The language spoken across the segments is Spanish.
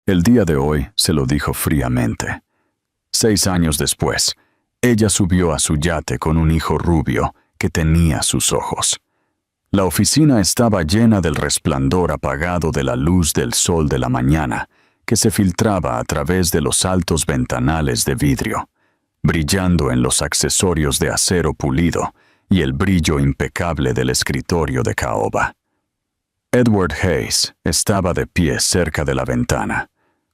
El día de hoy se lo dijo fríamente. 6 años después, ella subió a su yate con un hijo rubio que tenía sus ojos. La oficina estaba llena del resplandor apagado de la luz del sol de la mañana que se filtraba a través de los altos ventanales de vidrio, brillando en los accesorios de acero pulido y el brillo impecable del escritorio de caoba. Edward Hayes estaba de pie cerca de la ventana,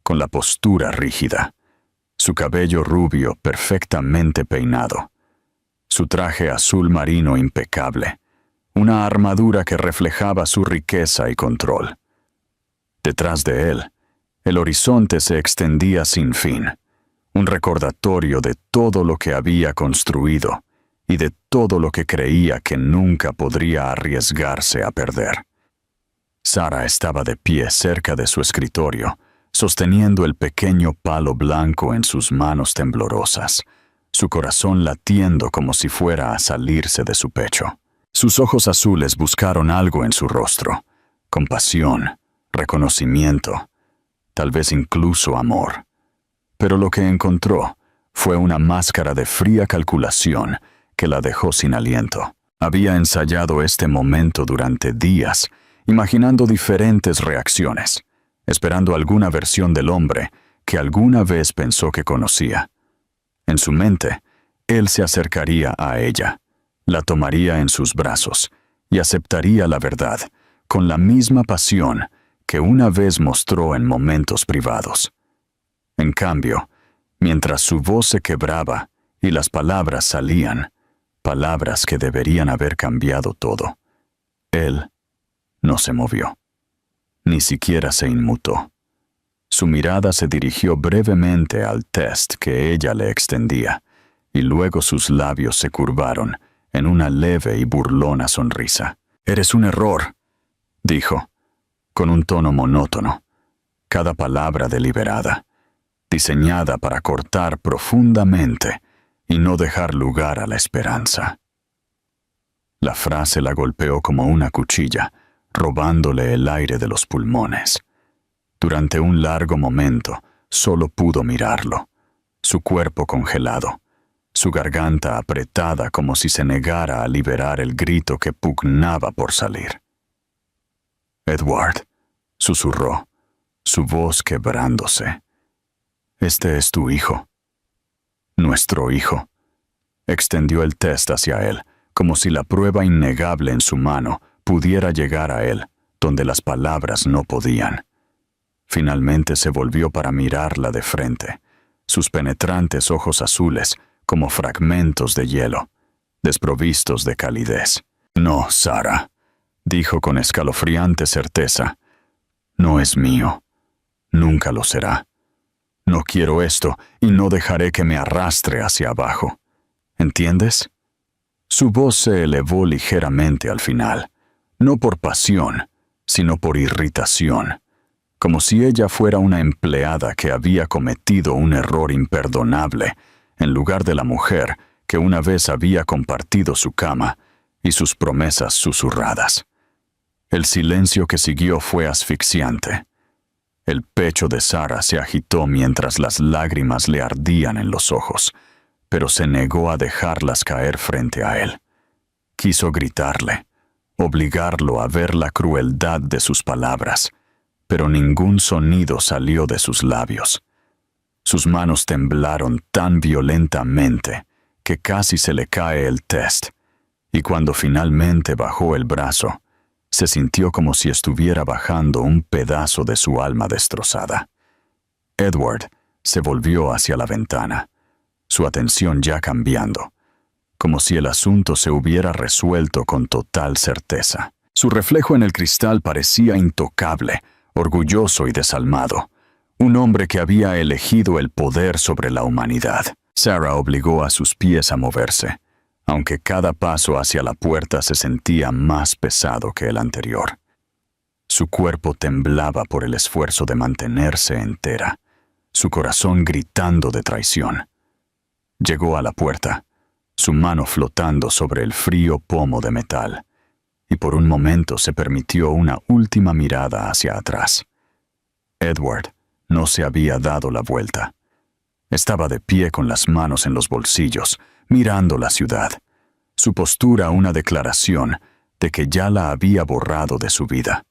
con la postura rígida, su cabello rubio perfectamente peinado, su traje azul marino impecable, una armadura que reflejaba su riqueza y control. Detrás de él, el horizonte se extendía sin fin, un recordatorio de todo lo que había construido y de todo lo que creía que nunca podría arriesgarse a perder. Sarah estaba de pie cerca de su escritorio, sosteniendo el pequeño palo blanco en sus manos temblorosas, su corazón latiendo como si fuera a salirse de su pecho. Sus ojos azules buscaron algo en su rostro: compasión, reconocimiento, tal vez incluso amor. Pero lo que encontró fue una máscara de fría calculación que la dejó sin aliento. Había ensayado este momento durante días, imaginando diferentes reacciones, esperando alguna versión del hombre que alguna vez pensó que conocía. En su mente, él se acercaría a ella, la tomaría en sus brazos y aceptaría la verdad con la misma pasión que una vez mostró en momentos privados. En cambio, mientras su voz se quebraba y las palabras salían, palabras que deberían haber cambiado todo, él no se movió, ni siquiera se inmutó. Su mirada se dirigió brevemente al test que ella le extendía, y luego sus labios se curvaron en una leve y burlona sonrisa. «Eres un error», dijo, con un tono monótono, cada palabra deliberada, diseñada para cortar profundamente y no dejar lugar a la esperanza. La frase la golpeó como una cuchilla, robándole el aire de los pulmones. Durante un largo momento, solo pudo mirarlo, su cuerpo congelado, su garganta apretada como si se negara a liberar el grito que pugnaba por salir. «Edward», susurró, su voz quebrándose. «Este es tu hijo». «Nuestro hijo». Extendió el test hacia él, como si la prueba innegable en su mano pudiera llegar a él, donde las palabras no podían. Finalmente se volvió para mirarla de frente, sus penetrantes ojos azules como fragmentos de hielo, desprovistos de calidez. «No, Sarah», dijo con escalofriante certeza. «No es mío. Nunca lo será. No quiero esto y no dejaré que me arrastre hacia abajo. ¿Entiendes?» Su voz se elevó ligeramente al final, no por pasión, sino por irritación, como si ella fuera una empleada que había cometido un error imperdonable, en lugar de la mujer que una vez había compartido su cama y sus promesas susurradas. El silencio que siguió fue asfixiante. El pecho de Sarah se agitó mientras las lágrimas le ardían en los ojos, pero se negó a dejarlas caer frente a él. Quiso gritarle, obligarlo a ver la crueldad de sus palabras, pero ningún sonido salió de sus labios. Sus manos temblaron tan violentamente que casi se le cae el test, y cuando finalmente bajó el brazo, se sintió como si estuviera bajando un pedazo de su alma destrozada. Edward se volvió hacia la ventana, su atención ya cambiando, como si el asunto se hubiera resuelto con total certeza. Su reflejo en el cristal parecía intocable, orgulloso y desalmado, un hombre que había elegido el poder sobre la humanidad. Sarah obligó a sus pies a moverse, aunque cada paso hacia la puerta se sentía más pesado que el anterior. Su cuerpo temblaba por el esfuerzo de mantenerse entera, su corazón gritando de traición. Llegó a la puerta, su mano flotando sobre el frío pomo de metal, y por un momento se permitió una última mirada hacia atrás. Edward no se había dado la vuelta. Estaba de pie con las manos en los bolsillos, mirando la ciudad. Su postura una declaración de que ya la había borrado de su vida.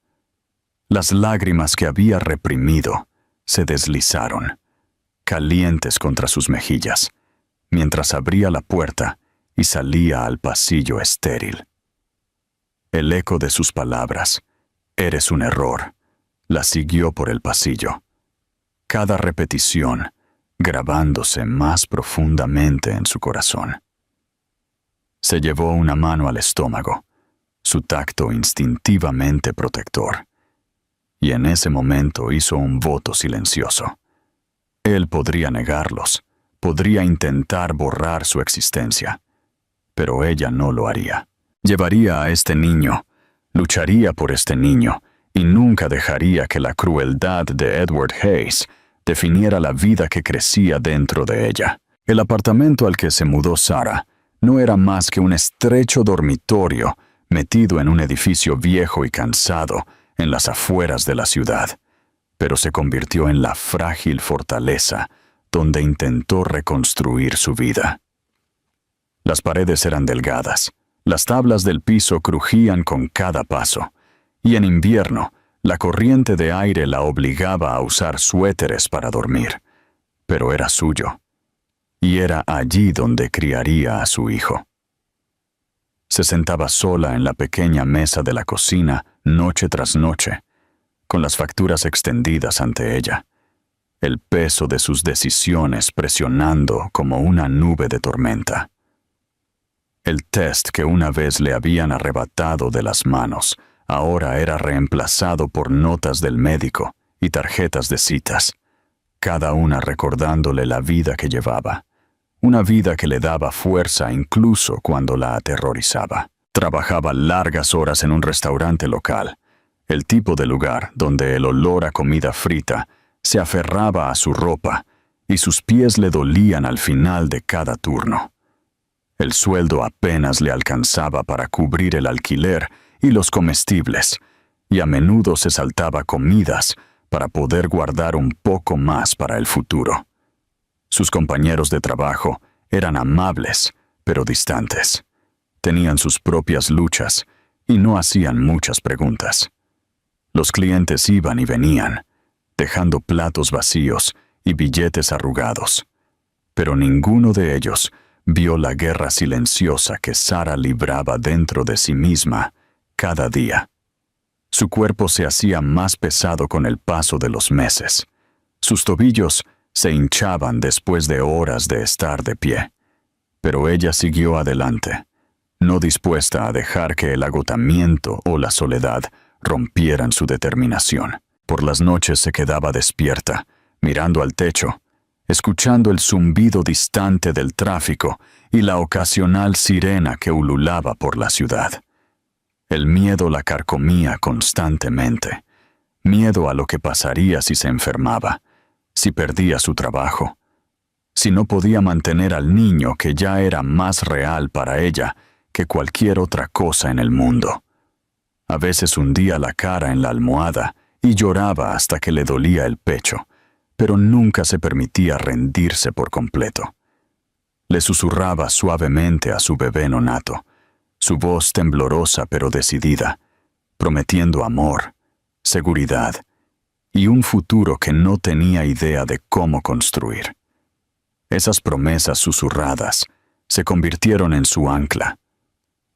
Las lágrimas que había reprimido se deslizaron, calientes contra sus mejillas, mientras abría la puerta y salía al pasillo estéril. El eco de sus palabras, «Eres un error», la siguió por el pasillo. Cada repetición grabándose más profundamente en su corazón. Se llevó una mano al estómago, su tacto instintivamente protector, y en ese momento hizo un voto silencioso. Él podría negarlos, podría intentar borrar su existencia, pero ella no lo haría. Llevaría a este niño, lucharía por este niño, y nunca dejaría que la crueldad de Edward Hayes definiera la vida que crecía dentro de ella. El apartamento al que se mudó Sarah no era más que un estrecho dormitorio metido en un edificio viejo y cansado en las afueras de la ciudad, pero se convirtió en la frágil fortaleza donde intentó reconstruir su vida. Las paredes eran delgadas, las tablas del piso crujían con cada paso, y en invierno la corriente de aire la obligaba a usar suéteres para dormir, pero era suyo, y era allí donde criaría a su hijo. Se sentaba sola en la pequeña mesa de la cocina noche tras noche, con las facturas extendidas ante ella, el peso de sus decisiones presionando como una nube de tormenta. El test que una vez le habían arrebatado de las manos ahora era reemplazado por notas del médico y tarjetas de citas, cada una recordándole la vida que llevaba, una vida que le daba fuerza incluso cuando la aterrorizaba. Trabajaba largas horas en un restaurante local, el tipo de lugar donde el olor a comida frita se aferraba a su ropa y sus pies le dolían al final de cada turno. El sueldo apenas le alcanzaba para cubrir el alquiler y los comestibles, y a menudo se saltaba comidas para poder guardar un poco más para el futuro. Sus compañeros de trabajo eran amables, pero distantes. Tenían sus propias luchas y no hacían muchas preguntas. Los clientes iban y venían, dejando platos vacíos y billetes arrugados, pero ninguno de ellos vio la guerra silenciosa que Sarah libraba dentro de sí misma cada día. Su cuerpo se hacía más pesado con el paso de los meses. Sus tobillos se hinchaban después de horas de estar de pie. Pero ella siguió adelante, no dispuesta a dejar que el agotamiento o la soledad rompieran su determinación. Por las noches se quedaba despierta, mirando al techo, escuchando el zumbido distante del tráfico y la ocasional sirena que ululaba por la ciudad. El miedo la carcomía constantemente, miedo a lo que pasaría si se enfermaba, si perdía su trabajo, si no podía mantener al niño que ya era más real para ella que cualquier otra cosa en el mundo. A veces hundía la cara en la almohada y lloraba hasta que le dolía el pecho, pero nunca se permitía rendirse por completo. Le susurraba suavemente a su bebé nonato, su voz temblorosa pero decidida, prometiendo amor, seguridad y un futuro que no tenía idea de cómo construir. Esas promesas susurradas se convirtieron en su ancla,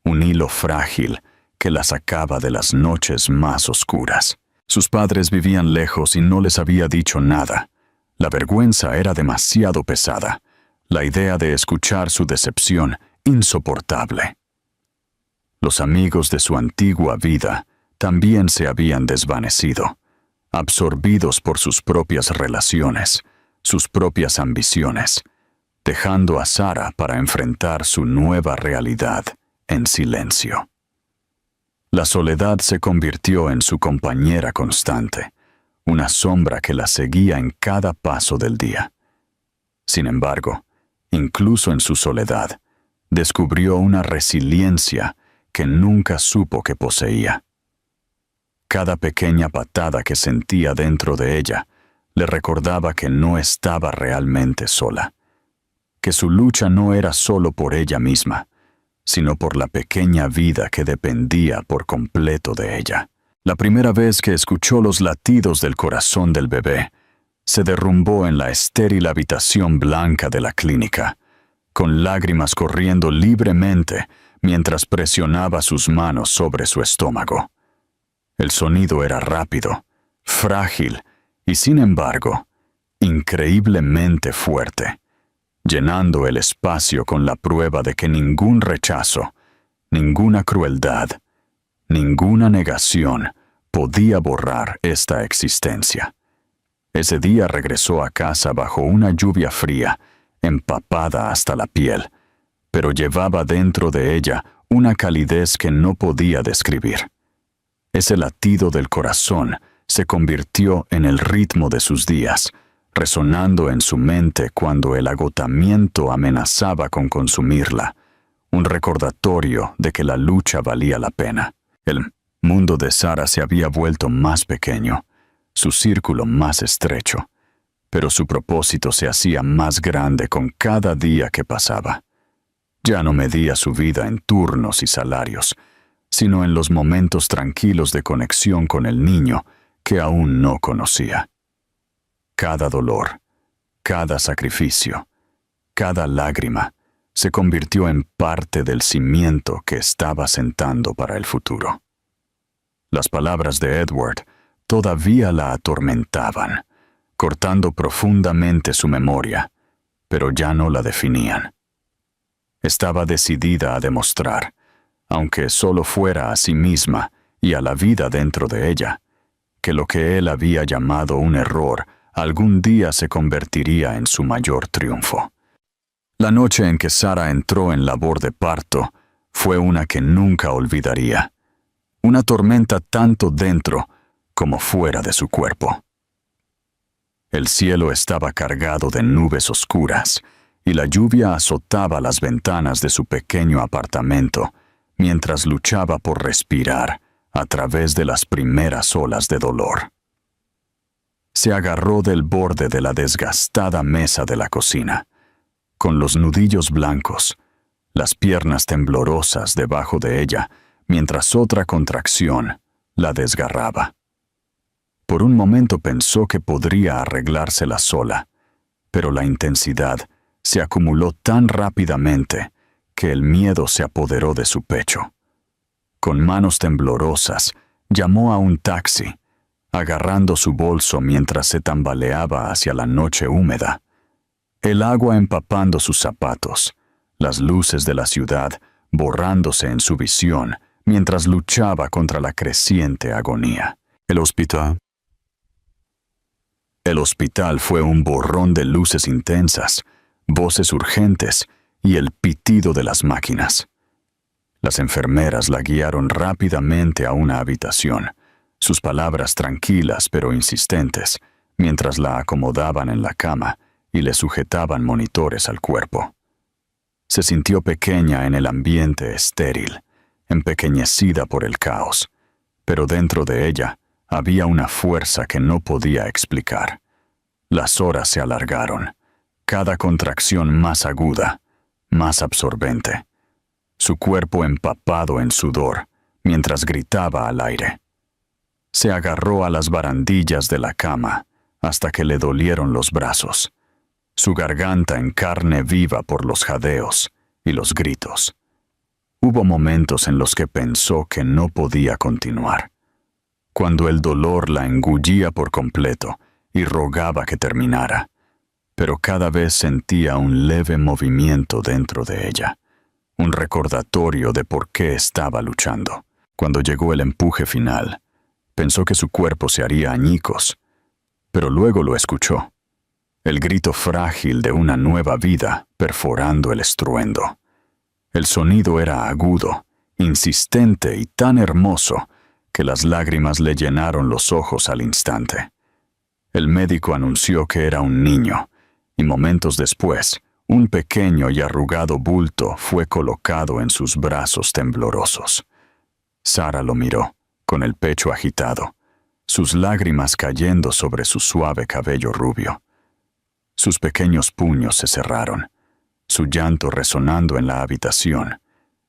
un hilo frágil que la sacaba de las noches más oscuras. Sus padres vivían lejos y no les había dicho nada. La vergüenza era demasiado pesada, la idea de escuchar su decepción insoportable. Los amigos de su antigua vida también se habían desvanecido, absorbidos por sus propias relaciones, sus propias ambiciones, dejando a Sarah para enfrentar su nueva realidad en silencio. La soledad se convirtió en su compañera constante, una sombra que la seguía en cada paso del día. Sin embargo, incluso en su soledad, descubrió una resiliencia que nunca supo que poseía. Cada pequeña patada que sentía dentro de ella le recordaba que no estaba realmente sola, que su lucha no era solo por ella misma, sino por la pequeña vida que dependía por completo de ella. La primera vez que escuchó los latidos del corazón del bebé, se derrumbó en la estéril habitación blanca de la clínica, con lágrimas corriendo libremente mientras presionaba sus manos sobre su estómago. El sonido era rápido, frágil y, sin embargo, increíblemente fuerte, llenando el espacio con la prueba de que ningún rechazo, ninguna crueldad, ninguna negación podía borrar esta existencia. Ese día regresó a casa bajo una lluvia fría, empapada hasta la piel, pero llevaba dentro de ella una calidez que no podía describir. Ese latido del corazón se convirtió en el ritmo de sus días, resonando en su mente cuando el agotamiento amenazaba con consumirla, un recordatorio de que la lucha valía la pena. El mundo de Sara se había vuelto más pequeño, su círculo más estrecho, pero su propósito se hacía más grande con cada día que pasaba. Ya no medía su vida en turnos y salarios, sino en los momentos tranquilos de conexión con el niño que aún no conocía. Cada dolor, cada sacrificio, cada lágrima se convirtió en parte del cimiento que estaba sentando para el futuro. Las palabras de Edward todavía la atormentaban, cortando profundamente su memoria, pero ya no la definían. Estaba decidida a demostrar, aunque solo fuera a sí misma y a la vida dentro de ella, que lo que él había llamado un error algún día se convertiría en su mayor triunfo. La noche en que Sara entró en labor de parto fue una que nunca olvidaría, una tormenta tanto dentro como fuera de su cuerpo. El cielo estaba cargado de nubes oscuras y la lluvia azotaba las ventanas de su pequeño apartamento mientras luchaba por respirar a través de las primeras olas de dolor. Se agarró del borde de la desgastada mesa de la cocina, con los nudillos blancos, las piernas temblorosas debajo de ella, mientras otra contracción la desgarraba. Por un momento pensó que podría arreglársela sola, pero la intensidad se acumuló tan rápidamente que el miedo se apoderó de su pecho. Con manos temblorosas, llamó a un taxi, agarrando su bolso mientras se tambaleaba hacia la noche húmeda. El agua empapando sus zapatos, las luces de la ciudad borrándose en su visión mientras luchaba contra la creciente agonía. El hospital fue un borrón de luces intensas, voces urgentes y el pitido de las máquinas. Las enfermeras la guiaron rápidamente a una habitación, sus palabras tranquilas pero insistentes, mientras la acomodaban en la cama y le sujetaban monitores al cuerpo. Se sintió pequeña en el ambiente estéril, empequeñecida por el caos, pero dentro de ella había una fuerza que no podía explicar. Las horas se alargaron, cada contracción más aguda, más absorbente. Su cuerpo empapado en sudor, mientras gritaba al aire. Se agarró a las barandillas de la cama hasta que le dolieron los brazos, su garganta en carne viva por los jadeos y los gritos. Hubo momentos en los que pensó que no podía continuar, cuando el dolor la engullía por completo y rogaba que terminara, pero cada vez sentía un leve movimiento dentro de ella, un recordatorio de por qué estaba luchando. Cuando llegó el empuje final, pensó que su cuerpo se haría añicos, pero luego lo escuchó, el grito frágil de una nueva vida perforando el estruendo. El sonido era agudo, insistente y tan hermoso que las lágrimas le llenaron los ojos al instante. El médico anunció que era un niño, y momentos después, un pequeño y arrugado bulto fue colocado en sus brazos temblorosos. Sara lo miró, con el pecho agitado, sus lágrimas cayendo sobre su suave cabello rubio. Sus pequeños puños se cerraron, su llanto resonando en la habitación,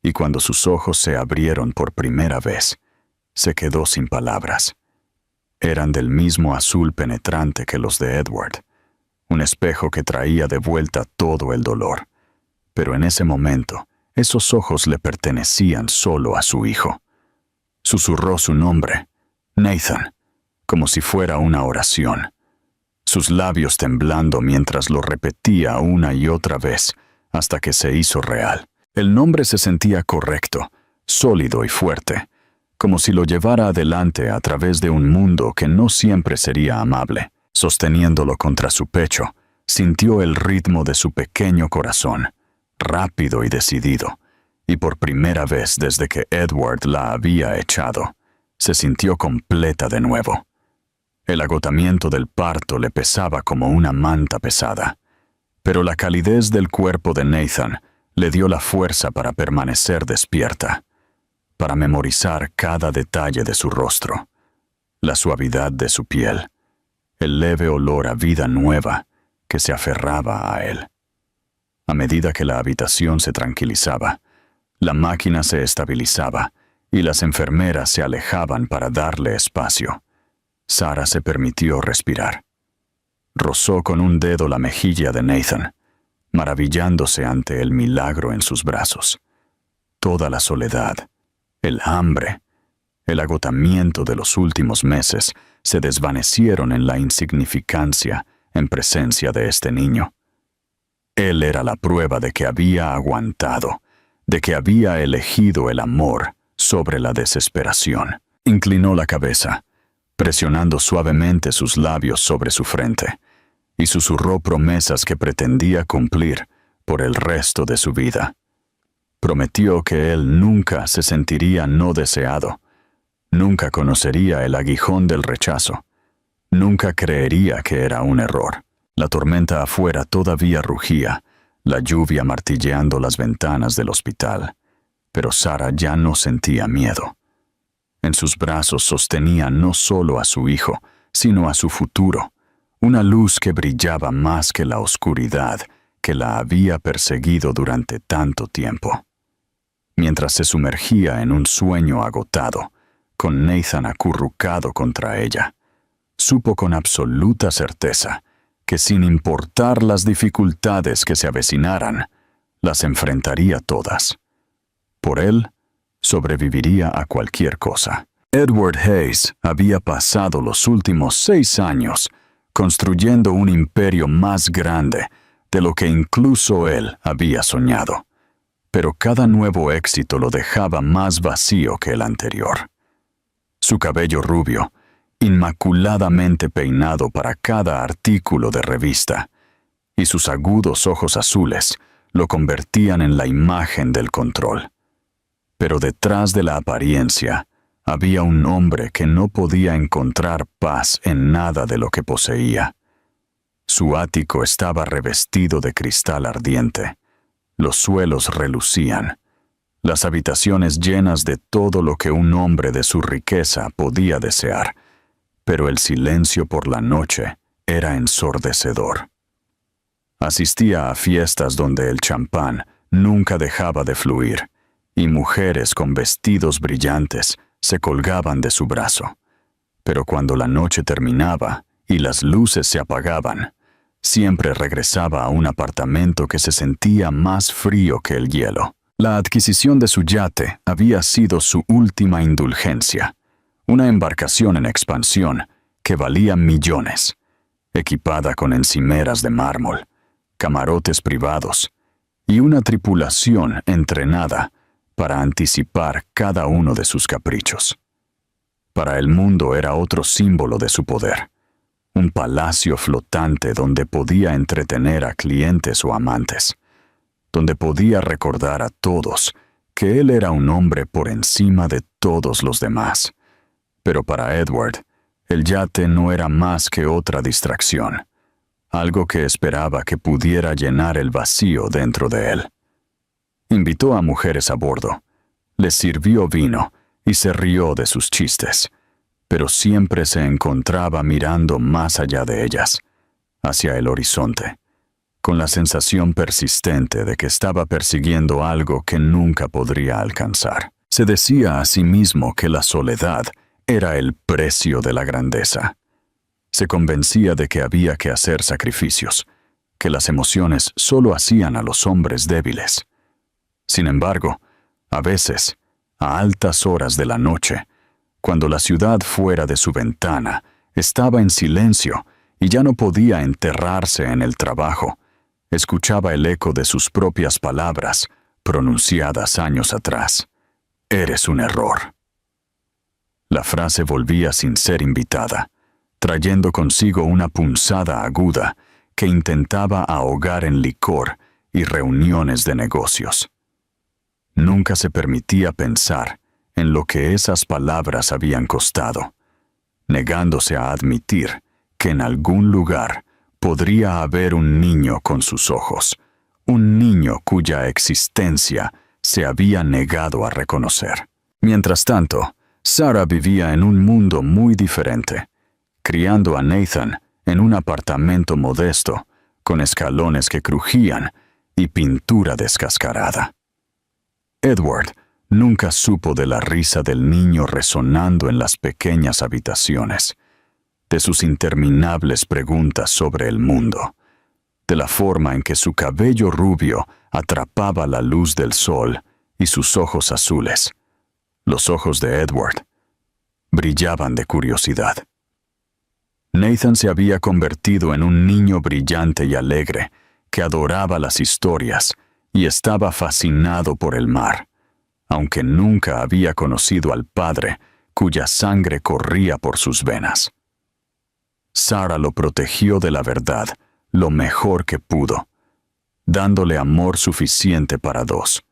y cuando sus ojos se abrieron por primera vez, se quedó sin palabras. Eran del mismo azul penetrante que los de Edward, un espejo que traía de vuelta todo el dolor. Pero en ese momento, esos ojos le pertenecían solo a su hijo. Susurró su nombre, Nathan, como si fuera una oración, sus labios temblando mientras lo repetía una y otra vez hasta que se hizo real. El nombre se sentía correcto, sólido y fuerte, como si lo llevara adelante a través de un mundo que no siempre sería amable. Sosteniéndolo contra su pecho, sintió el ritmo de su pequeño corazón, rápido y decidido, y por primera vez desde que Edward la había echado, se sintió completa de nuevo. El agotamiento del parto le pesaba como una manta pesada, pero la calidez del cuerpo de Nathan le dio la fuerza para permanecer despierta, para memorizar cada detalle de su rostro, la suavidad de su piel, el leve olor a vida nueva que se aferraba a él. A medida que la habitación se tranquilizaba, la máquina se estabilizaba y las enfermeras se alejaban para darle espacio, Sarah se permitió respirar. Rozó con un dedo la mejilla de Nathan, maravillándose ante el milagro en sus brazos. Toda la soledad, el hambre, el agotamiento de los últimos meses se desvanecieron en la insignificancia en presencia de este niño. Él era la prueba de que había aguantado, de que había elegido el amor sobre la desesperación. Inclinó la cabeza, presionando suavemente sus labios sobre su frente, y susurró promesas que pretendía cumplir por el resto de su vida. Prometió que él nunca se sentiría no deseado, nunca conocería el aguijón del rechazo, nunca creería que era un error. La tormenta afuera todavía rugía, la lluvia martilleando las ventanas del hospital, pero Sarah ya no sentía miedo. En sus brazos sostenía no solo a su hijo, sino a su futuro, una luz que brillaba más que la oscuridad que la había perseguido durante tanto tiempo. Mientras se sumergía en un sueño agotado, con Nathan acurrucado contra ella, supo con absoluta certeza que sin importar las dificultades que se avecinaran, las enfrentaría todas. Por él, sobreviviría a cualquier cosa. Edward Hayes había pasado los últimos 6 años construyendo un imperio más grande de lo que incluso él había soñado. Pero cada nuevo éxito lo dejaba más vacío que el anterior. Su cabello rubio, inmaculadamente peinado para cada artículo de revista, y sus agudos ojos azules lo convertían en la imagen del control. Pero detrás de la apariencia había un hombre que no podía encontrar paz en nada de lo que poseía. Su ático estaba revestido de cristal ardiente, los suelos relucían, las habitaciones llenas de todo lo que un hombre de su riqueza podía desear, pero el silencio por la noche era ensordecedor. Asistía a fiestas donde el champán nunca dejaba de fluir, y mujeres con vestidos brillantes se colgaban de su brazo. Pero cuando la noche terminaba y las luces se apagaban, siempre regresaba a un apartamento que se sentía más frío que el hielo. La adquisición de su yate había sido su última indulgencia, una embarcación en expansión que valía millones, equipada con encimeras de mármol, camarotes privados y una tripulación entrenada para anticipar cada uno de sus caprichos. Para el mundo era otro símbolo de su poder, un palacio flotante donde podía entretener a clientes o amantes, donde podía recordar a todos que él era un hombre por encima de todos los demás. Pero para Edward, el yate no era más que otra distracción, algo que esperaba que pudiera llenar el vacío dentro de él. Invitó a mujeres a bordo, les sirvió vino y se rió de sus chistes, pero siempre se encontraba mirando más allá de ellas, hacia el horizonte, con la sensación persistente de que estaba persiguiendo algo que nunca podría alcanzar. Se decía a sí mismo que la soledad era el precio de la grandeza. Se convencía de que había que hacer sacrificios, que las emociones solo hacían a los hombres débiles. Sin embargo, a veces, a altas horas de la noche, cuando la ciudad fuera de su ventana estaba en silencio y ya no podía enterrarse en el trabajo, escuchaba el eco de sus propias palabras, pronunciadas años atrás. «Eres un error». La frase volvía sin ser invitada, trayendo consigo una punzada aguda que intentaba ahogar en licor y reuniones de negocios. Nunca se permitía pensar en lo que esas palabras habían costado, negándose a admitir que en algún lugar podría haber un niño con sus ojos, un niño cuya existencia se había negado a reconocer. Mientras tanto, Sarah vivía en un mundo muy diferente, criando a Nathan en un apartamento modesto, con escalones que crujían y pintura descascarada. Edward nunca supo de la risa del niño resonando en las pequeñas habitaciones, de sus interminables preguntas sobre el mundo, de la forma en que su cabello rubio atrapaba la luz del sol y sus ojos azules. Los ojos de Edward brillaban de curiosidad. Nathan se había convertido en un niño brillante y alegre que adoraba las historias y estaba fascinado por el mar, aunque nunca había conocido al padre cuya sangre corría por sus venas. Sarah lo protegió de la verdad lo mejor que pudo, dándole amor suficiente para dos,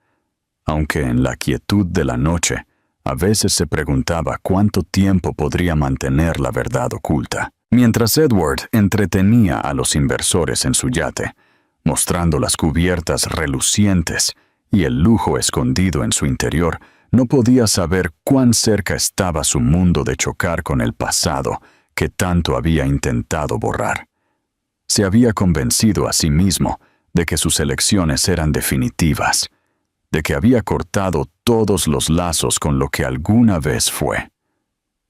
aunque en la quietud de la noche a veces se preguntaba cuánto tiempo podría mantener la verdad oculta. Mientras Edward entretenía a los inversores en su yate, mostrando las cubiertas relucientes y el lujo escondido en su interior, no podía saber cuán cerca estaba su mundo de chocar con el pasado que tanto había intentado borrar. Se había convencido a sí mismo de que sus elecciones eran definitivas, de que había cortado todos los lazos con lo que alguna vez fue.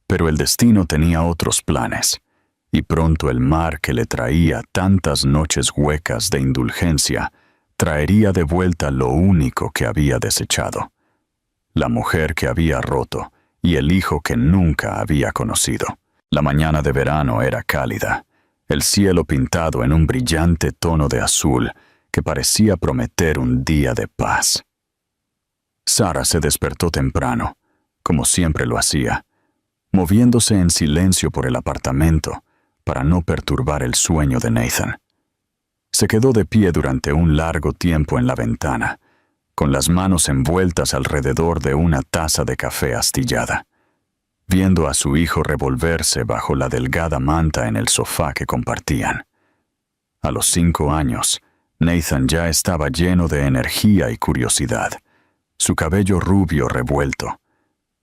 Pero el destino tenía otros planes, y pronto el mar que le traía tantas noches huecas de indulgencia traería de vuelta lo único que había desechado: la mujer que había roto y el hijo que nunca había conocido. La mañana de verano era cálida, el cielo pintado en un brillante tono de azul que parecía prometer un día de paz. Sarah se despertó temprano, como siempre lo hacía, moviéndose en silencio por el apartamento para no perturbar el sueño de Nathan. Se quedó de pie durante un largo tiempo en la ventana, con las manos envueltas alrededor de una taza de café astillada, viendo a su hijo revolverse bajo la delgada manta en el sofá que compartían. A los 5 años, Nathan ya estaba lleno de energía y curiosidad, su cabello rubio revuelto,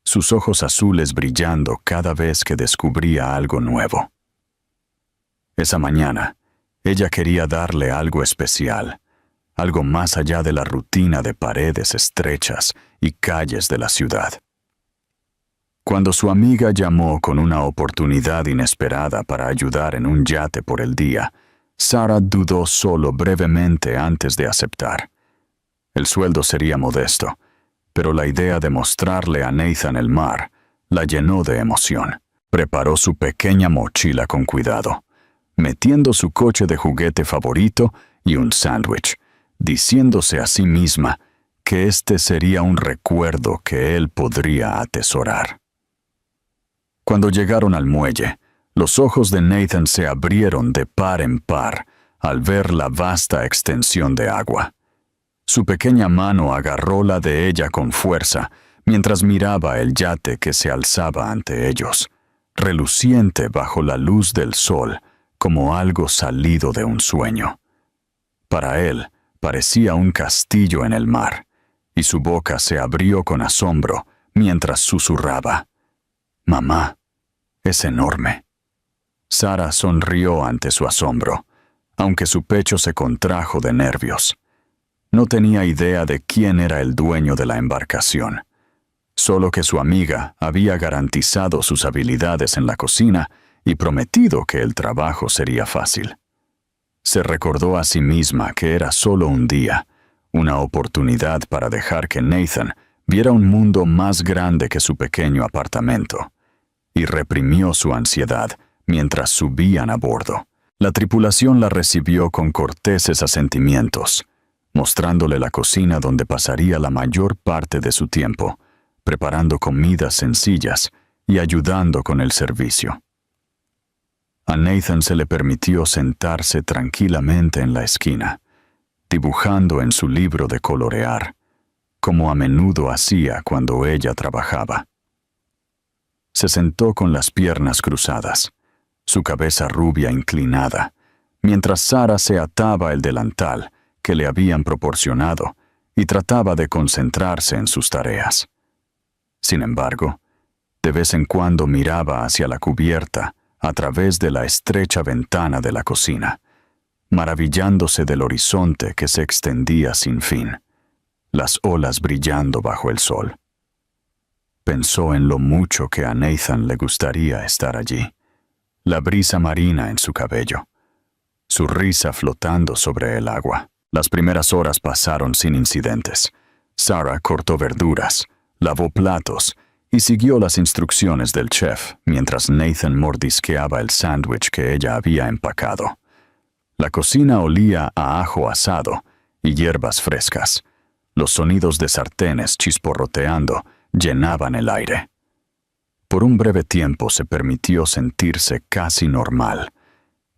sus ojos azules brillando cada vez que descubría algo nuevo. Esa mañana, ella quería darle algo especial, algo más allá de la rutina de paredes estrechas y calles de la ciudad. Cuando su amiga llamó con una oportunidad inesperada para ayudar en un yate por el día, Sarah dudó solo brevemente antes de aceptar. El sueldo sería modesto, pero la idea de mostrarle a Nathan el mar la llenó de emoción. Preparó su pequeña mochila con cuidado, metiendo su coche de juguete favorito y un sándwich, diciéndose a sí misma que este sería un recuerdo que él podría atesorar. Cuando llegaron al muelle, los ojos de Nathan se abrieron de par en par al ver la vasta extensión de agua. Su pequeña mano agarró la de ella con fuerza mientras miraba el yate que se alzaba ante ellos, reluciente bajo la luz del sol como algo salido de un sueño. Para él parecía un castillo en el mar, y su boca se abrió con asombro mientras susurraba: «Mamá, Es enorme. Sara sonrió ante su asombro, aunque su pecho se contrajo de nervios. No tenía idea de quién era el dueño de la embarcación, solo que su amiga había garantizado sus habilidades en la cocina y prometido que el trabajo sería fácil. Se recordó a sí misma que era solo un día, una oportunidad para dejar que Nathan viera un mundo más grande que su pequeño apartamento, y reprimió su ansiedad mientras subían a bordo. La tripulación la recibió con corteses asentimientos, mostrándole la cocina donde pasaría la mayor parte de su tiempo, preparando comidas sencillas y ayudando con el servicio. A Nathan se le permitió sentarse tranquilamente en la esquina, dibujando en su libro de colorear, como a menudo hacía cuando ella trabajaba. Se sentó con las piernas cruzadas, su cabeza rubia inclinada, mientras Sara se ataba el delantal que le habían proporcionado y trataba de concentrarse en sus tareas. Sin embargo, de vez en cuando miraba hacia la cubierta a través de la estrecha ventana de la cocina, maravillándose del horizonte que se extendía sin fin, las olas brillando bajo el sol. Pensó en lo mucho que a Nathan le gustaría estar allí, la brisa marina en su cabello, su risa flotando sobre el agua. Las primeras horas pasaron sin incidentes. Sara cortó verduras, lavó platos y siguió las instrucciones del chef mientras Nathan mordisqueaba el sándwich que ella había empacado. La cocina olía a ajo asado y hierbas frescas. Los sonidos de sartenes chisporroteando llenaban el aire. Por un breve tiempo se permitió sentirse casi normal,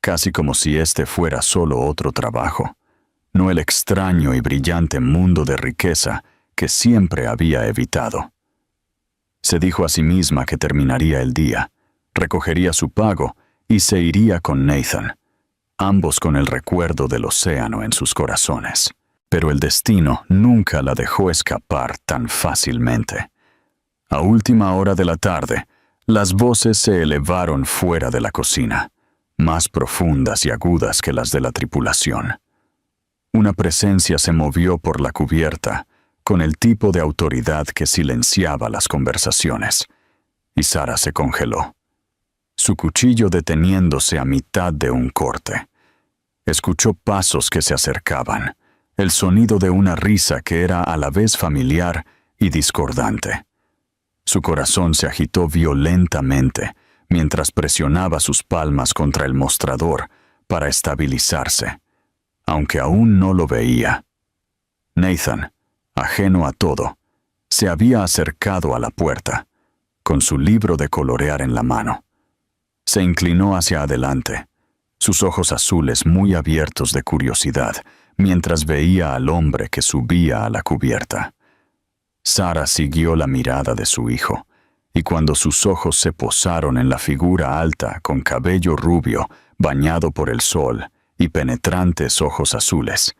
casi como si este fuera solo otro trabajo, no el extraño y brillante mundo de riqueza que siempre había evitado. Se dijo a sí misma que terminaría el día, recogería su pago y se iría con Nathan, ambos con el recuerdo del océano en sus corazones. Pero el destino nunca la dejó escapar tan fácilmente. A última hora de la tarde, las voces se elevaron fuera de la cocina, más profundas y agudas que las de la tripulación. Una presencia se movió por la cubierta, con el tipo de autoridad que silenciaba las conversaciones, y Sara se congeló, su cuchillo deteniéndose a mitad de un corte. Escuchó pasos que se acercaban, el sonido de una risa que era a la vez familiar y discordante. Su corazón se agitó violentamente mientras presionaba sus palmas contra el mostrador para estabilizarse, aunque aún no lo veía. Nathan, ajeno a todo, se había acercado a la puerta, con su libro de colorear en la mano. Se inclinó hacia adelante, sus ojos azules muy abiertos de curiosidad, mientras veía al hombre que subía a la cubierta. Sara siguió la mirada de su hijo, y cuando sus ojos se posaron en la figura alta con cabello rubio, bañado por el sol, y penetrantes ojos azules,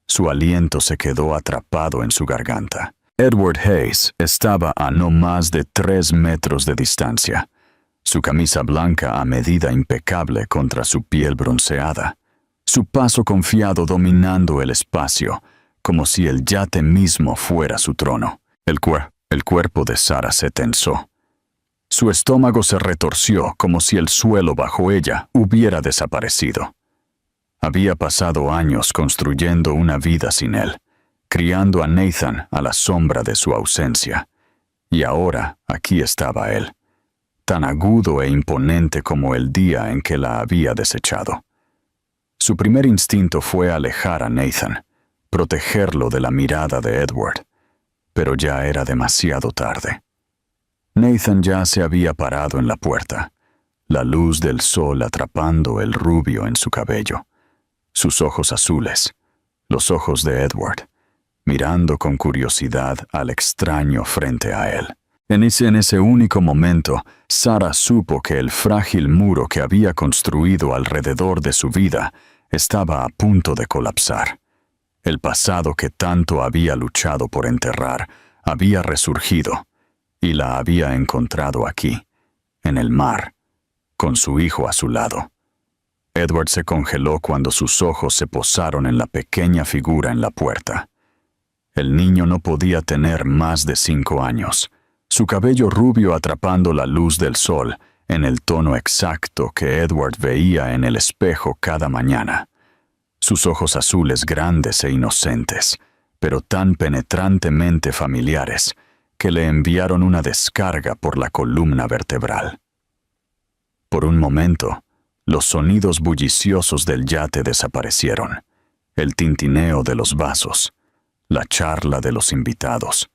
su aliento se quedó atrapado en su garganta. Edward Hayes estaba a no más de 3 metros de distancia, su camisa blanca a medida impecable contra su piel bronceada, su paso confiado dominando el espacio, como si el yate mismo fuera su trono. El cuerpo de Sara se tensó. Su estómago se retorció como si el suelo bajo ella hubiera desaparecido. Había pasado años construyendo una vida sin él, criando a Nathan a la sombra de su ausencia. Y ahora aquí estaba él, tan agudo e imponente como el día en que la había desechado. Su primer instinto fue alejar a Nathan, protegerlo de la mirada de Edward, pero ya era demasiado tarde. Nathan ya se había parado en la puerta, la luz del sol atrapando el rubio en su cabello, sus ojos azules, los ojos de Edward, mirando con curiosidad al extraño frente a él. En ese único momento, Sara supo que el frágil muro que había construido alrededor de su vida estaba a punto de colapsar. El pasado que tanto había luchado por enterrar había resurgido y la había encontrado aquí, en el mar, con su hijo a su lado. Edward se congeló cuando sus ojos se posaron en la pequeña figura en la puerta. El niño no podía tener más de 5 años, su cabello rubio atrapando la luz del sol en el tono exacto que Edward veía en el espejo cada mañana. Sus ojos azules grandes e inocentes, pero tan penetrantemente familiares, que le enviaron una descarga por la columna vertebral. Por un momento, los sonidos bulliciosos del yate desaparecieron, el tintineo de los vasos, la charla de los invitados,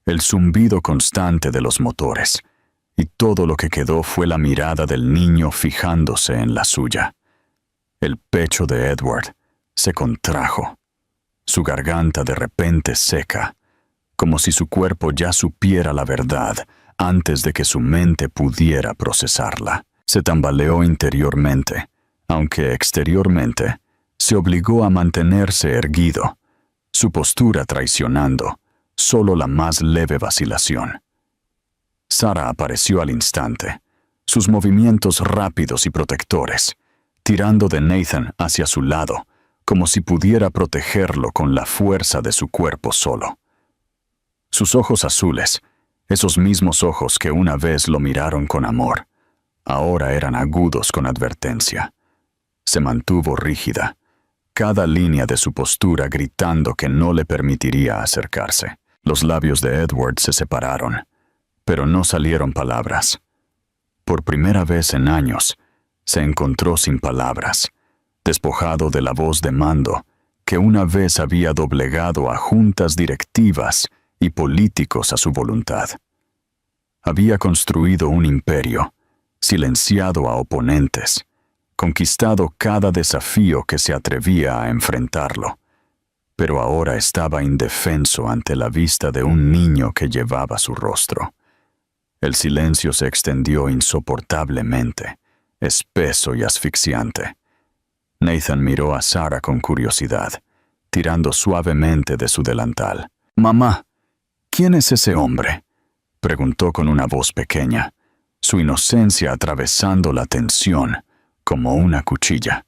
el zumbido constante de los motores, y todo lo que quedó fue la mirada del niño fijándose en la suya. El pecho de Edward se contrajo, su garganta de repente seca, como si su cuerpo ya supiera la verdad antes de que su mente pudiera procesarla. Se tambaleó interiormente, aunque exteriormente se obligó a mantenerse erguido, su postura traicionando solo la más leve vacilación. Sarah apareció al instante, sus movimientos rápidos y protectores, tirando de Nathan hacia su lado, como si pudiera protegerlo con la fuerza de su cuerpo solo. Sus ojos azules, esos mismos ojos que una vez lo miraron con amor, ahora eran agudos con advertencia. Se mantuvo rígida, cada línea de su postura gritando que no le permitiría acercarse. Los labios de Edward se separaron, pero no salieron palabras. Por primera vez en años, se encontró sin palabras, despojado de la voz de mando que una vez había doblegado a juntas directivas y políticos a su voluntad. Había construido un imperio, silenciado a oponentes, conquistado cada desafío que se atrevía a enfrentarlo, pero ahora estaba indefenso ante la vista de un niño que llevaba su rostro. El silencio se extendió insoportablemente, espeso y asfixiante. Nathan miró a Sarah con curiosidad, tirando suavemente de su delantal. «Mamá, ¿quién es ese hombre?», preguntó con una voz pequeña, su inocencia atravesando la tensión como una cuchilla.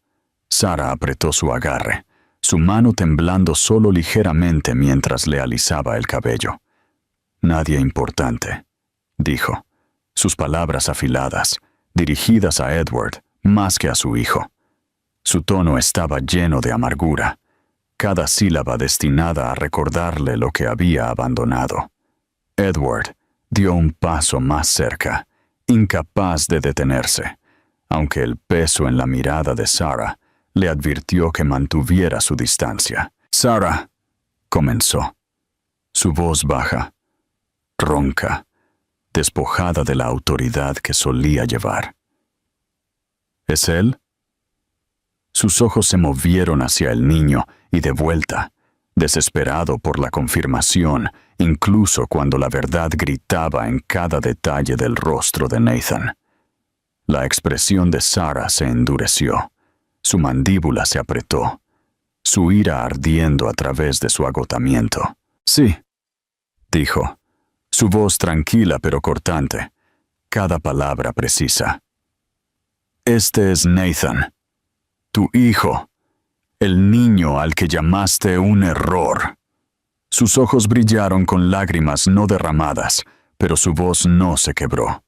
Sarah apretó su agarre, su mano temblando solo ligeramente mientras le alisaba el cabello. «Nadie importante», dijo, sus palabras afiladas, dirigidas a Edward más que a su hijo. Su tono estaba lleno de amargura, cada sílaba destinada a recordarle lo que había abandonado. Edward dio un paso más cerca, incapaz de detenerse, aunque el peso en la mirada de Sarah le advirtió que mantuviera su distancia. «Sarah», comenzó, su voz baja, ronca, despojada de la autoridad que solía llevar. «¿Es él?». Sus ojos se movieron hacia el niño y de vuelta, desesperado por la confirmación, incluso cuando la verdad gritaba en cada detalle del rostro de Nathan. La expresión de Sarah se endureció, su mandíbula se apretó, su ira ardiendo a través de su agotamiento. «Sí», dijo, su voz tranquila pero cortante, cada palabra precisa. «Este es Nathan, tu hijo, el niño al que llamaste un error». Sus ojos brillaron con lágrimas no derramadas, pero su voz no se quebró.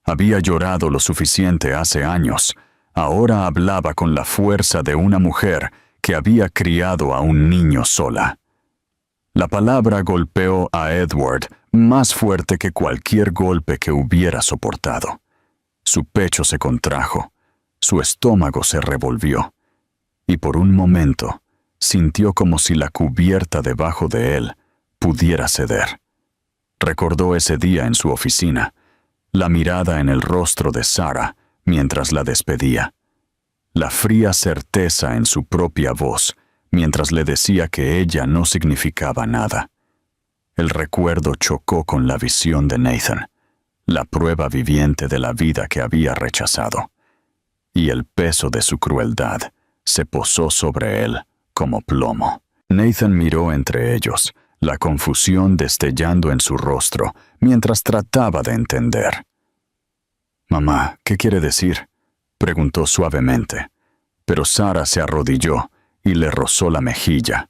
Había llorado lo suficiente hace años, ahora hablaba con la fuerza de una mujer que había criado a un niño sola. La palabra golpeó a Edward más fuerte que cualquier golpe que hubiera soportado. Su pecho se contrajo, su estómago se revolvió, y por un momento sintió como si la cubierta debajo de él pudiera ceder. Recordó ese día en su oficina, la mirada en el rostro de Sarah mientras la despedía, la fría certeza en su propia voz mientras le decía que ella no significaba nada. El recuerdo chocó con la visión de Nathan, la prueba viviente de la vida que había rechazado, y el peso de su crueldad se posó sobre él como plomo. Nathan miró entre ellos, la confusión destellando en su rostro mientras trataba de entender. «Mamá, ¿qué quiere decir?», preguntó suavemente, pero Sarah se arrodilló y le rozó la mejilla,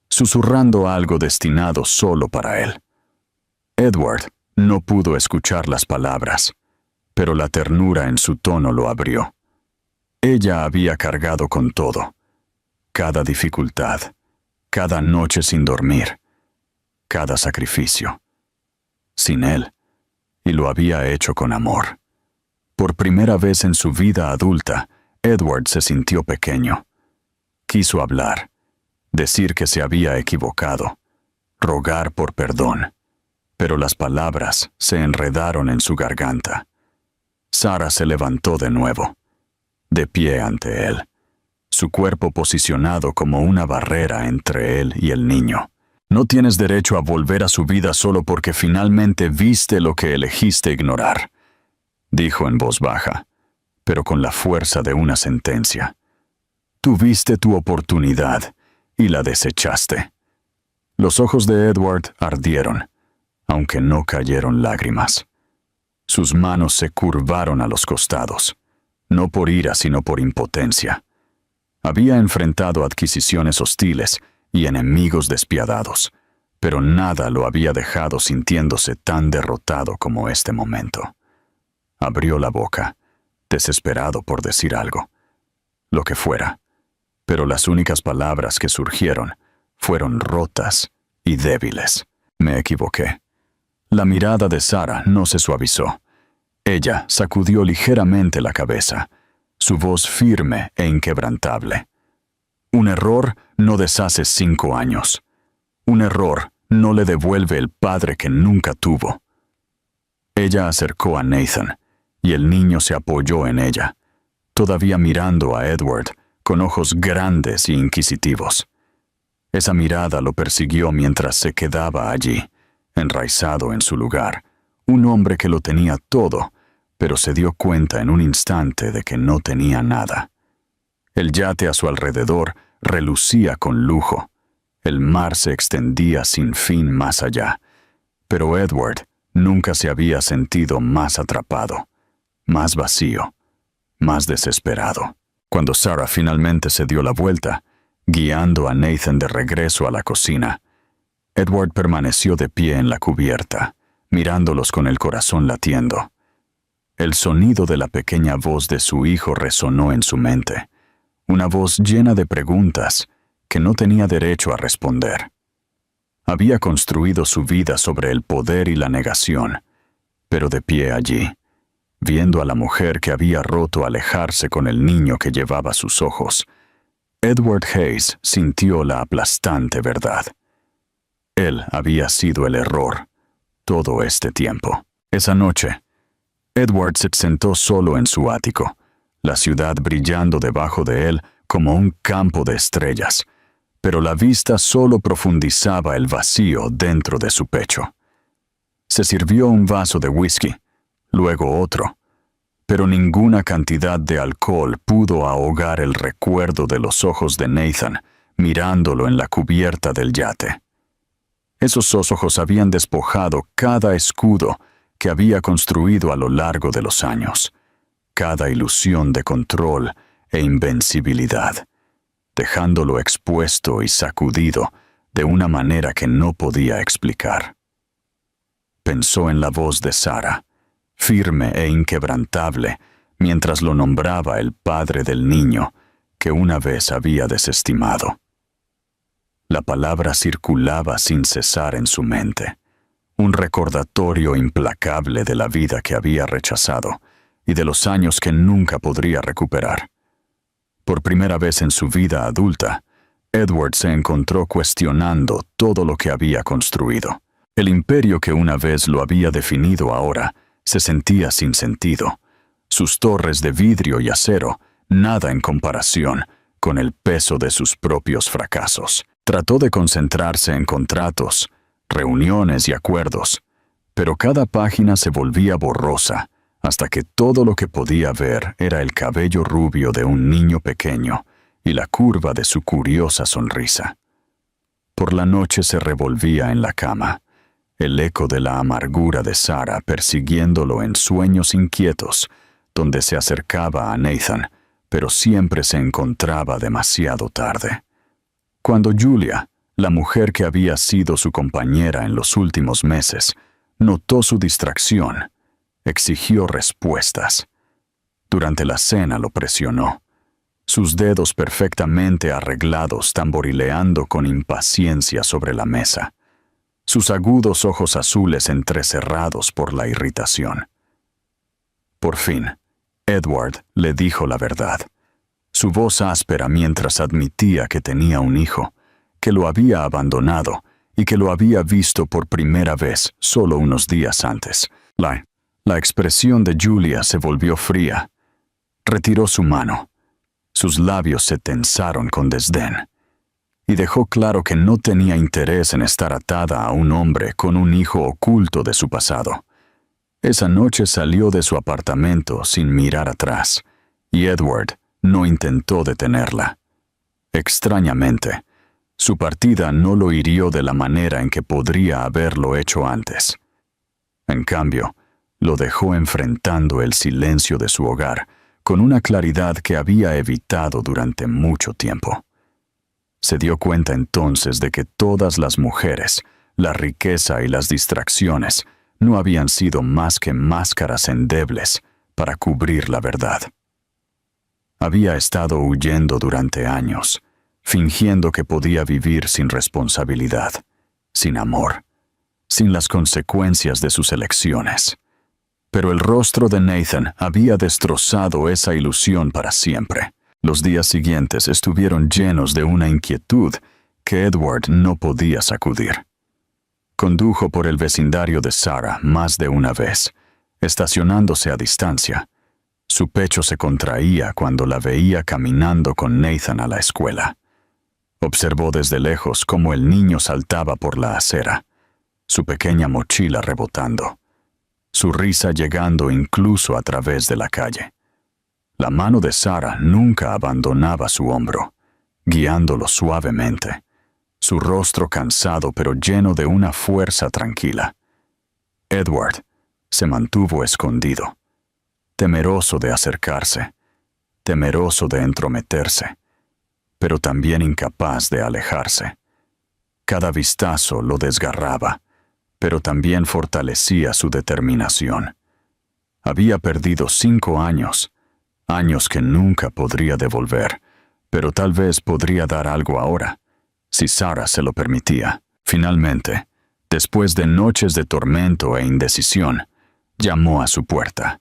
susurrando algo destinado solo para él. Edward no pudo escuchar las palabras, pero la ternura en su tono lo abrió. Ella había cargado con todo, cada dificultad, cada noche sin dormir, cada sacrificio. Sin él, y lo había hecho con amor. Por primera vez en su vida adulta, Edward se sintió pequeño. Quiso hablar, decir que se había equivocado, rogar por perdón, pero las palabras se enredaron en su garganta. Sarah se levantó de nuevo, de pie ante él, su cuerpo posicionado como una barrera entre él y el niño. «No tienes derecho a volver a su vida solo porque finalmente viste lo que elegiste ignorar», dijo en voz baja, pero con la fuerza de una sentencia. «Tuviste tu oportunidad y la desechaste». Los ojos de Edward ardieron, aunque no cayeron lágrimas. Sus manos se curvaron a los costados, no por ira sino por impotencia. Había enfrentado adquisiciones hostiles y enemigos despiadados, pero nada lo había dejado sintiéndose tan derrotado como este momento. Abrió la boca, desesperado por decir algo, lo que fuera, pero las únicas palabras que surgieron fueron rotas y débiles. «Me equivoqué». La mirada de Sarah no se suavizó. Ella sacudió ligeramente la cabeza, su voz firme e inquebrantable. «Un error no deshace 5 años. Un error no le devuelve el padre que nunca tuvo». Ella acercó a Nathan, y el niño se apoyó en ella, todavía mirando a Edward con ojos grandes y inquisitivos. Esa mirada lo persiguió mientras se quedaba allí, enraizado en su lugar, un hombre que lo tenía todo, pero se dio cuenta en un instante de que no tenía nada. El yate a su alrededor relucía con lujo. El mar se extendía sin fin más allá, pero Edward nunca se había sentido más atrapado, más vacío, más desesperado. Cuando Sarah finalmente se dio la vuelta, guiando a Nathan de regreso a la cocina, Edward permaneció de pie en la cubierta, mirándolos con el corazón latiendo. El sonido de la pequeña voz de su hijo resonó en su mente, una voz llena de preguntas que no tenía derecho a responder. Había construido su vida sobre el poder y la negación, pero de pie allí, viendo a la mujer que había roto alejarse con el niño que llevaba sus ojos, Edward Hayes sintió la aplastante verdad. Él había sido el error todo este tiempo. Esa noche, Edward se sentó solo en su ático, la ciudad brillando debajo de él como un campo de estrellas, pero la vista solo profundizaba el vacío dentro de su pecho. Se sirvió un vaso de whisky, luego otro, pero ninguna cantidad de alcohol pudo ahogar el recuerdo de los ojos de Nathan mirándolo en la cubierta del yate. Esos ojos habían despojado cada escudo que había construido a lo largo de los años, cada ilusión de control e invencibilidad, dejándolo expuesto y sacudido de una manera que no podía explicar. Pensó en la voz de Sarah, firme e inquebrantable, mientras lo nombraba el padre del niño que una vez había desestimado. La palabra circulaba sin cesar en su mente, un recordatorio implacable de la vida que había rechazado y de los años que nunca podría recuperar. Por primera vez en su vida adulta, Edward se encontró cuestionando todo lo que había construido. El imperio que una vez lo había definido ahora se sentía sin sentido. Sus torres de vidrio y acero, nada en comparación con el peso de sus propios fracasos. Trató de concentrarse en contratos, reuniones y acuerdos, pero cada página se volvía borrosa, hasta que todo lo que podía ver era el cabello rubio de un niño pequeño y la curva de su curiosa sonrisa. Por la noche se revolvía en la cama, el eco de la amargura de Sarah persiguiéndolo en sueños inquietos, donde se acercaba a Nathan, pero siempre se encontraba demasiado tarde. Cuando Julia, la mujer que había sido su compañera en los últimos meses, notó su distracción, exigió respuestas. Durante la cena lo presionó, sus dedos perfectamente arreglados tamborileando con impaciencia sobre la mesa, sus agudos ojos azules entrecerrados por la irritación. Por fin, Edward le dijo la verdad, su voz áspera mientras admitía que tenía un hijo, que lo había abandonado y que lo había visto por primera vez solo unos días antes. La expresión de Julia se volvió fría. Retiró su mano. Sus labios se tensaron con desdén. Y dejó claro que no tenía interés en estar atada a un hombre con un hijo oculto de su pasado. Esa noche salió de su apartamento sin mirar atrás, y Edward no intentó detenerla. Extrañamente, su partida no lo hirió de la manera en que podría haberlo hecho antes. En cambio, lo dejó enfrentando el silencio de su hogar con una claridad que había evitado durante mucho tiempo. Se dio cuenta entonces de que todas las mujeres, la riqueza y las distracciones no habían sido más que máscaras endebles para cubrir la verdad. Había estado huyendo durante años, fingiendo que podía vivir sin responsabilidad, sin amor, sin las consecuencias de sus elecciones. Pero el rostro de Nathan había destrozado esa ilusión para siempre. Los días siguientes estuvieron llenos de una inquietud que Edward no podía sacudir. Condujo por el vecindario de Sarah más de una vez, estacionándose a distancia. Su pecho se contraía cuando la veía caminando con Nathan a la escuela. Observó desde lejos cómo el niño saltaba por la acera, su pequeña mochila rebotando, su risa llegando incluso a través de la calle. La mano de Sarah nunca abandonaba su hombro, guiándolo suavemente, su rostro cansado pero lleno de una fuerza tranquila. Edward se mantuvo escondido, temeroso de acercarse, temeroso de entrometerse, pero también incapaz de alejarse. Cada vistazo lo desgarraba, pero también fortalecía su determinación. Había perdido 5 años, años que nunca podría devolver, pero tal vez podría dar algo ahora, si Sarah se lo permitía. Finalmente, después de noches de tormento e indecisión, llamó a su puerta.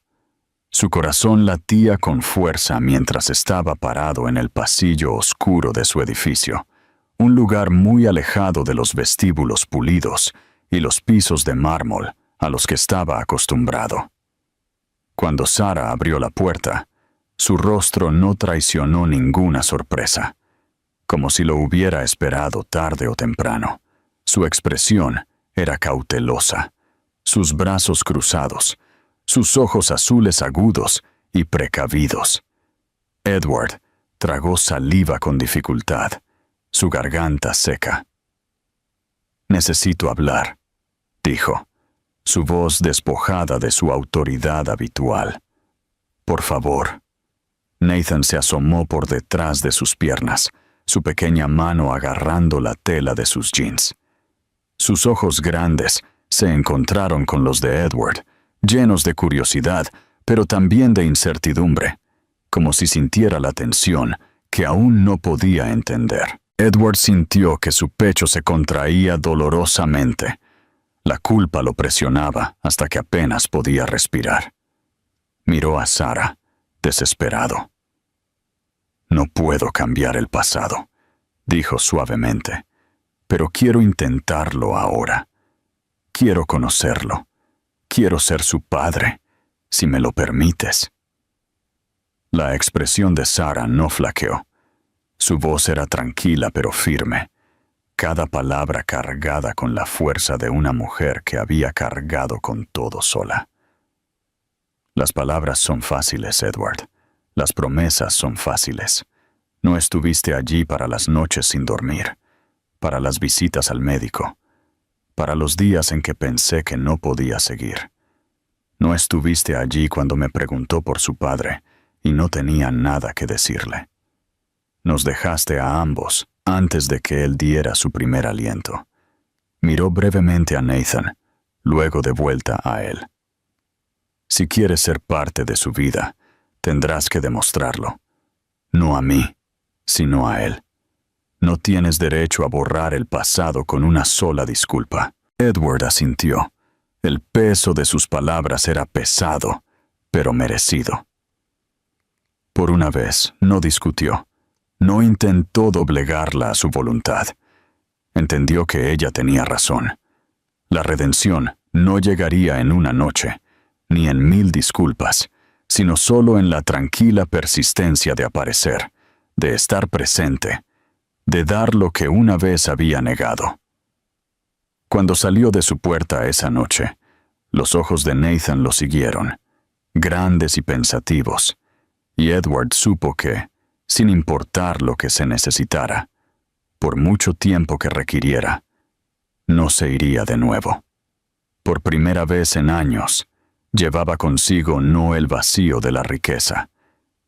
Su corazón latía con fuerza mientras estaba parado en el pasillo oscuro de su edificio, un lugar muy alejado de los vestíbulos pulidos y los pisos de mármol a los que estaba acostumbrado. Cuando Sarah abrió la puerta, su rostro no traicionó ninguna sorpresa, como si lo hubiera esperado tarde o temprano. Su expresión era cautelosa, sus brazos cruzados, sus ojos azules agudos y precavidos. Edward tragó saliva con dificultad, su garganta seca. «Necesito hablar», dijo, su voz despojada de su autoridad habitual. «Por favor». Nathan se asomó por detrás de sus piernas, su pequeña mano agarrando la tela de sus jeans. Sus ojos grandes se encontraron con los de Edward, llenos de curiosidad, pero también de incertidumbre, como si sintiera la tensión que aún no podía entender. Edward sintió que su pecho se contraía dolorosamente. La culpa lo presionaba hasta que apenas podía respirar. Miró a Sarah, desesperado. «No puedo cambiar el pasado», dijo suavemente, «pero quiero intentarlo ahora. Quiero conocerlo. Quiero ser su padre, si me lo permites». La expresión de Sarah no flaqueó. Su voz era tranquila pero firme, cada palabra cargada con la fuerza de una mujer que había cargado con todo sola. «Las palabras son fáciles, Edward. Las promesas son fáciles. No estuviste allí para las noches sin dormir, para las visitas al médico, para los días en que pensé que no podía seguir. No estuviste allí cuando me preguntó por su padre, y no tenía nada que decirle. Nos dejaste a ambos antes de que él diera su primer aliento. Miró brevemente a Nathan, luego de vuelta a él. Si quieres ser parte de su vida, tendrás que demostrarlo. No a mí, sino a él. No tienes derecho a borrar el pasado con una sola disculpa. Edward asintió. El peso de sus palabras era pesado, pero merecido. Por una vez, no discutió. No intentó doblegarla a su voluntad. Entendió que ella tenía razón. La redención no llegaría en una noche, ni en 1000 disculpas, sino solo en la tranquila persistencia de aparecer, de estar presente, de dar lo que una vez había negado. Cuando salió de su puerta esa noche, los ojos de Nathan lo siguieron, grandes y pensativos, y Edward supo que, sin importar lo que se necesitara, por mucho tiempo que requiriera, no se iría de nuevo. Por primera vez en años, llevaba consigo no el vacío de la riqueza,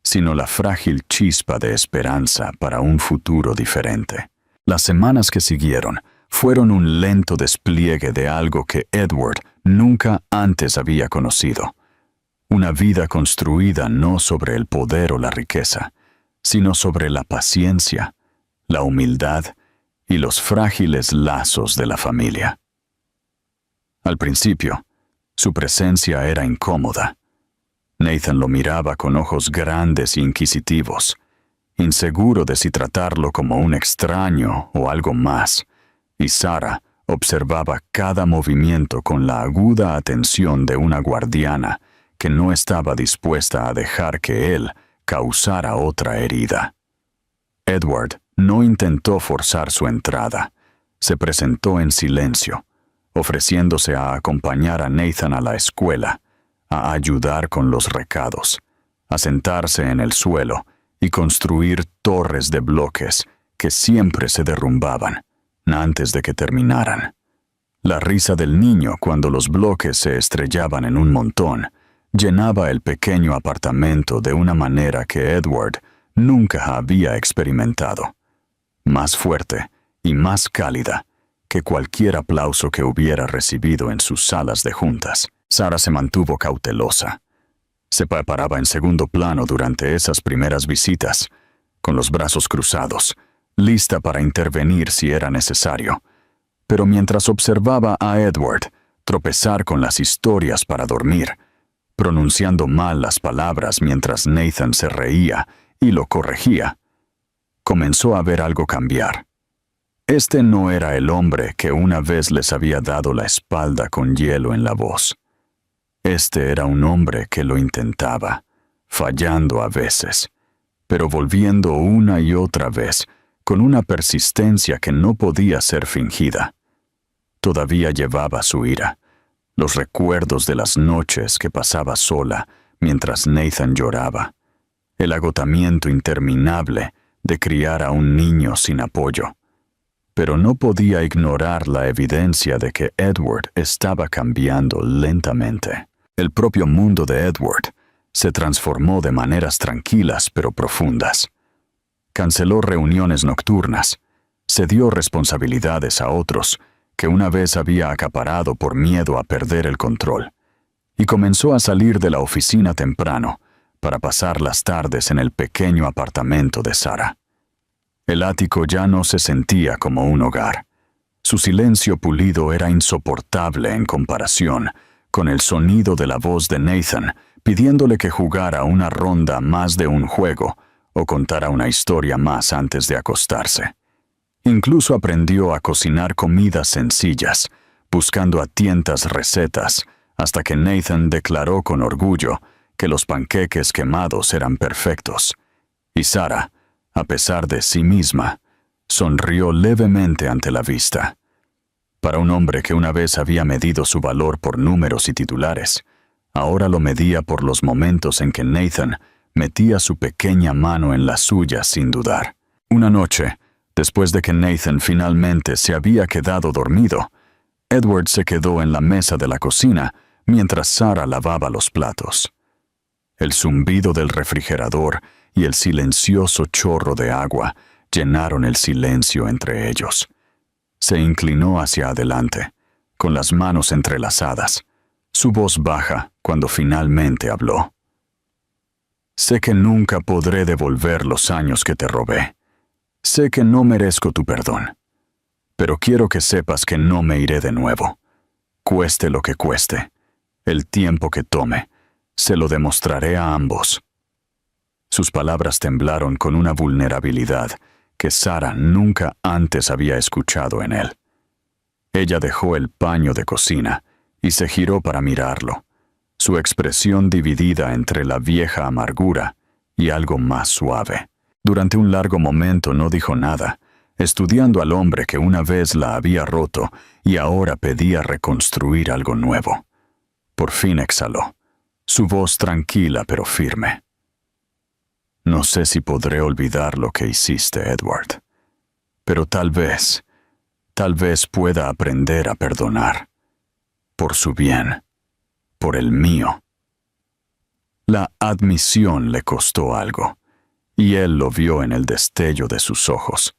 sino la frágil chispa de esperanza para un futuro diferente. Las semanas que siguieron fueron un lento despliegue de algo que Edward nunca antes había conocido. Una vida construida no sobre el poder o la riqueza, sino sobre la paciencia, la humildad y los frágiles lazos de la familia. Al principio, su presencia era incómoda. Nathan lo miraba con ojos grandes e inquisitivos, inseguro de si tratarlo como un extraño o algo más, y Sarah observaba cada movimiento con la aguda atención de una guardiana que no estaba dispuesta a dejar que él causara otra herida. Edward no intentó forzar su entrada. Se presentó en silencio, ofreciéndose a acompañar a Nathan a la escuela, a ayudar con los recados, a sentarse en el suelo y construir torres de bloques que siempre se derrumbaban antes de que terminaran. La risa del niño cuando los bloques se estrellaban en un montón llenaba el pequeño apartamento de una manera que Edward nunca había experimentado. Más fuerte y más cálida que cualquier aplauso que hubiera recibido en sus salas de juntas. Sarah se mantuvo cautelosa. Se preparaba en segundo plano durante esas primeras visitas, con los brazos cruzados, lista para intervenir si era necesario. Pero mientras observaba a Edward tropezar con las historias para dormir, pronunciando mal las palabras mientras Nathan se reía y lo corregía, comenzó a ver algo cambiar. Este no era el hombre que una vez les había dado la espalda con hielo en la voz. Este era un hombre que lo intentaba, fallando a veces, pero volviendo una y otra vez, con una persistencia que no podía ser fingida. Todavía llevaba su ira, los recuerdos de las noches que pasaba sola mientras Nathan lloraba, el agotamiento interminable de criar a un niño sin apoyo. Pero no podía ignorar la evidencia de que Edward estaba cambiando lentamente. El propio mundo de Edward se transformó de maneras tranquilas pero profundas. Canceló reuniones nocturnas, cedió responsabilidades a otros que una vez había acaparado por miedo a perder el control, y comenzó a salir de la oficina temprano para pasar las tardes en el pequeño apartamento de Sarah. El ático ya no se sentía como un hogar. Su silencio pulido era insoportable en comparación con el sonido de la voz de Nathan pidiéndole que jugara una ronda más de un juego o contara una historia más antes de acostarse. Incluso aprendió a cocinar comidas sencillas, buscando a tientas recetas, hasta que Nathan declaró con orgullo que los panqueques quemados eran perfectos. Y Sarah, a pesar de sí misma, sonrió levemente ante la vista. Para un hombre que una vez había medido su valor por números y titulares, ahora lo medía por los momentos en que Nathan metía su pequeña mano en la suya sin dudar. Una noche, después de que Nathan finalmente se había quedado dormido, Edward se quedó en la mesa de la cocina mientras Sara lavaba los platos. El zumbido del refrigerador y el silencioso chorro de agua llenaron el silencio entre ellos. Se inclinó hacia adelante, con las manos entrelazadas, su voz baja cuando finalmente habló. Sé que nunca podré devolver los años que te robé. Sé que no merezco tu perdón. Pero quiero que sepas que no me iré de nuevo. Cueste lo que cueste, el tiempo que tome, se lo demostraré a ambos. Sus palabras temblaron con una vulnerabilidad que Sara nunca antes había escuchado en él. Ella dejó el paño de cocina y se giró para mirarlo, su expresión dividida entre la vieja amargura y algo más suave. Durante un largo momento no dijo nada, estudiando al hombre que una vez la había roto y ahora pedía reconstruir algo nuevo. Por fin exhaló, su voz tranquila pero firme. No sé si podré olvidar lo que hiciste, Edward, pero tal vez pueda aprender a perdonar. Por su bien, por el mío. La admisión le costó algo, y él lo vio en el destello de sus ojos,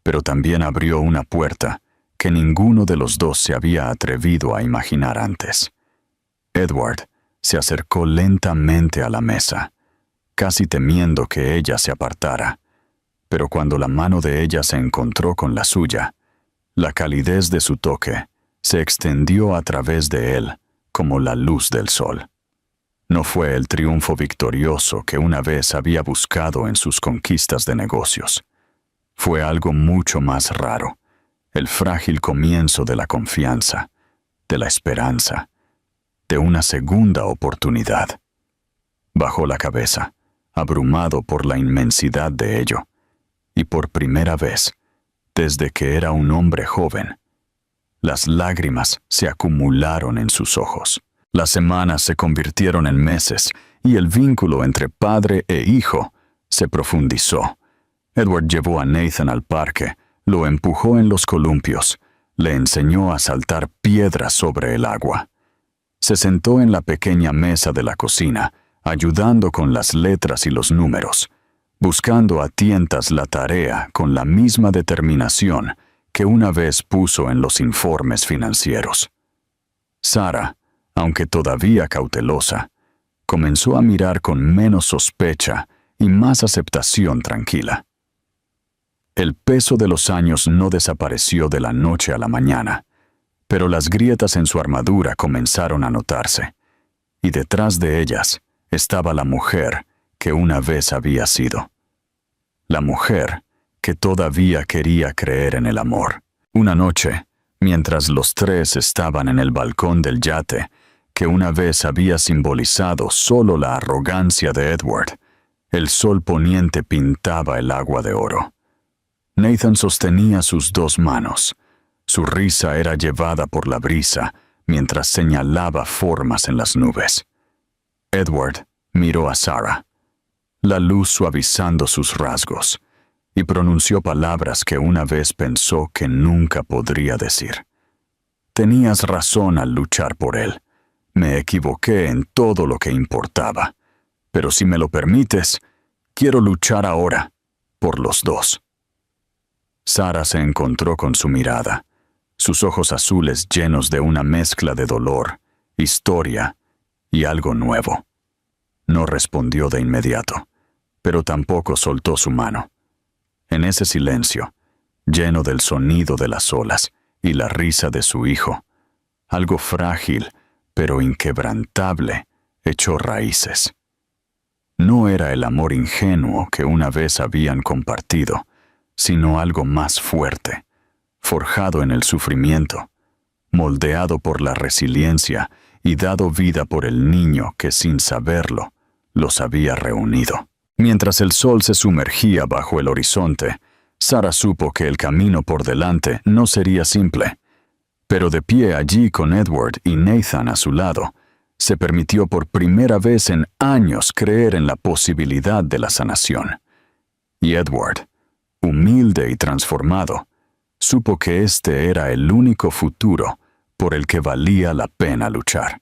pero también abrió una puerta que ninguno de los dos se había atrevido a imaginar antes. Edward se acercó lentamente a la mesa, casi temiendo que ella se apartara, pero cuando la mano de ella se encontró con la suya, la calidez de su toque se extendió a través de él como la luz del sol. No fue el triunfo victorioso que una vez había buscado en sus conquistas de negocios. Fue algo mucho más raro, el frágil comienzo de la confianza, de la esperanza, de una segunda oportunidad. Bajó la cabeza, abrumado por la inmensidad de ello, y por primera vez, desde que era un hombre joven, las lágrimas se acumularon en sus ojos. Las semanas se convirtieron en meses y el vínculo entre padre e hijo se profundizó. Edward llevó a Nathan al parque, lo empujó en los columpios, le enseñó a saltar piedras sobre el agua. Se sentó en la pequeña mesa de la cocina, ayudando con las letras y los números, buscando a tientas la tarea con la misma determinación que una vez puso en los informes financieros. Sara, aunque todavía cautelosa, comenzó a mirar con menos sospecha y más aceptación tranquila. El peso de los años no desapareció de la noche a la mañana, pero las grietas en su armadura comenzaron a notarse, y detrás de ellas estaba la mujer que una vez había sido. La mujer que todavía quería creer en el amor. Una noche, mientras los tres estaban en el balcón del yate, que una vez había simbolizado solo la arrogancia de Edward, el sol poniente pintaba el agua de oro. Nathan sostenía sus dos manos. Su risa era llevada por la brisa mientras señalaba formas en las nubes. Edward miró a Sara, la luz suavizando sus rasgos, y pronunció palabras que una vez pensó que nunca podría decir. Tenías razón al luchar por él. Me equivoqué en todo lo que importaba, pero si me lo permites, quiero luchar ahora, por los dos. Sara se encontró con su mirada, sus ojos azules llenos de una mezcla de dolor, historia y algo nuevo. No respondió de inmediato, pero tampoco soltó su mano. En ese silencio, lleno del sonido de las olas y la risa de su hijo, algo frágil, pero inquebrantable, echó raíces. No era el amor ingenuo que una vez habían compartido, sino algo más fuerte, forjado en el sufrimiento, moldeado por la resiliencia y dado vida por el niño que sin saberlo los había reunido. Mientras el sol se sumergía bajo el horizonte, Sara supo que el camino por delante no sería simple, pero de pie allí con Edward y Nathan a su lado, se permitió por primera vez en años creer en la posibilidad de la sanación. Y Edward, humilde y transformado, supo que este era el único futuro por el que valía la pena luchar.